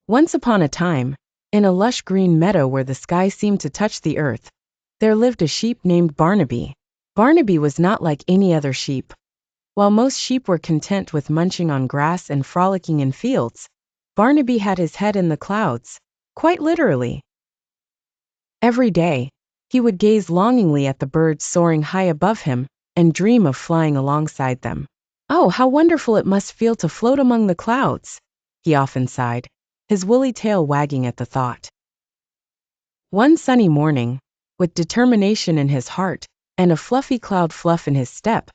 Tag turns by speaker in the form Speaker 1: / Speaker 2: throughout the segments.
Speaker 1: Once upon a time, in a lush green meadow where the sky seemed to touch the earth, there lived a sheep named Barnaby. Barnaby was not like any other sheep. While most sheep were content with munching on grass and frolicking in fields, Barnaby had his head in the clouds, quite literally. Every day, he would gaze longingly at the birds soaring high above him and dream of flying alongside them. "Oh, how wonderful it must feel to float among the clouds," he often sighed, his woolly tail wagging at the thought. One sunny morning, with determination in his heart and a fluffy cloud fluff in his step,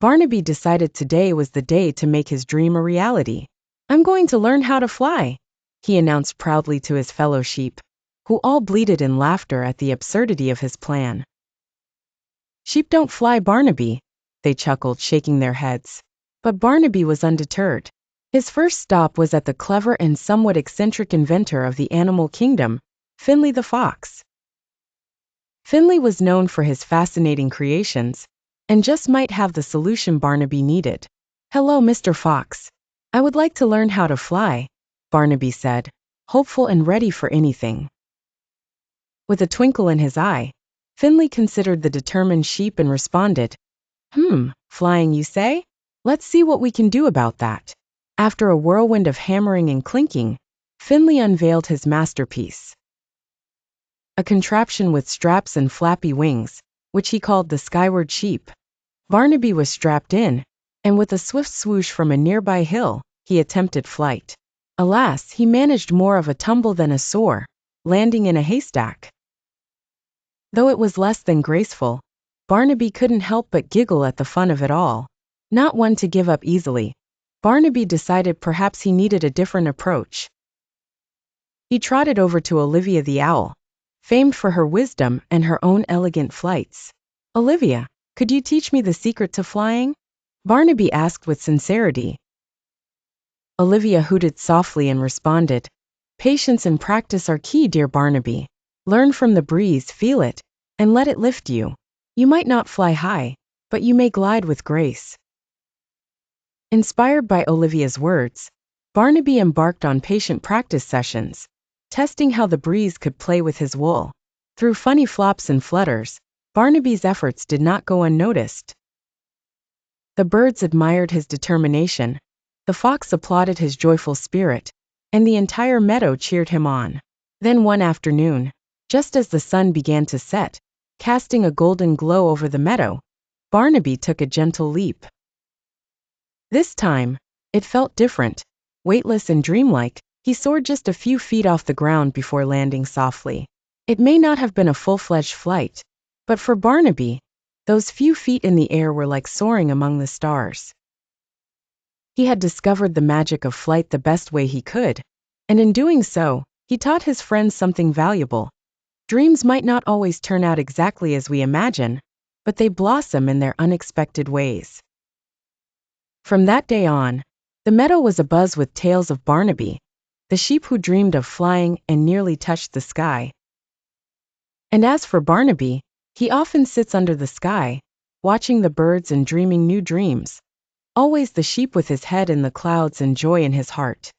Speaker 1: Barnaby decided today was the day to make his dream a reality. "I'm going to learn how to fly," he announced proudly to his fellow sheep, who all bleated in laughter at the absurdity of his plan. "Sheep don't fly, Barnaby," they chuckled, shaking their heads. But Barnaby was undeterred. His first stop was at the clever and somewhat eccentric inventor of the animal kingdom, Finley the Fox. Finley was known for his fascinating creations, and just might have the solution Barnaby needed. "Hello, Mr. Fox. I would like to learn how to fly," Barnaby said, hopeful and ready for anything. With a twinkle in his eye, Finley considered the determined sheep and responded, "Flying, you say? Let's see what we can do about that." After a whirlwind of hammering and clinking, Finley unveiled his masterpiece. A contraption with straps and flappy wings, which he called the Skyward Sheep. Barnaby was strapped in, and with a swift swoosh from a nearby hill, he attempted flight. Alas, he managed more of a tumble than a soar, landing in a haystack. Though it was less than graceful, Barnaby couldn't help but giggle at the fun of it all. Not one to give up easily, Barnaby decided perhaps he needed a different approach. He trotted over to Olivia the Owl, famed for her wisdom and her own elegant flights. "Olivia, could you teach me the secret to flying?" Barnaby asked with sincerity. Olivia hooted softly and responded, "Patience and practice are key, dear Barnaby. Learn from the breeze, feel it, and let it lift you. You might not fly high, but you may glide with grace." Inspired by Olivia's words, Barnaby embarked on patient practice sessions, testing how the breeze could play with his wool. Through funny flops and flutters, Barnaby's efforts did not go unnoticed. The birds admired his determination, the fox applauded his joyful spirit, and the entire meadow cheered him on. Then one afternoon, just as the sun began to set, casting a golden glow over the meadow, Barnaby took a gentle leap. This time, it felt different. Weightless and dreamlike, he soared just a few feet off the ground before landing softly. It may not have been a full-fledged flight, but for Barnaby, those few feet in the air were like soaring among the stars. He had discovered the magic of flight the best way he could, and in doing so, he taught his friends something valuable. Dreams might not always turn out exactly as we imagine, but they blossom in their unexpected ways. From that day on, the meadow was abuzz with tales of Barnaby, the sheep who dreamed of flying and nearly touched the sky. And as for Barnaby, he often sits under the sky, watching the birds and dreaming new dreams. Always the sheep with his head in the clouds and joy in his heart.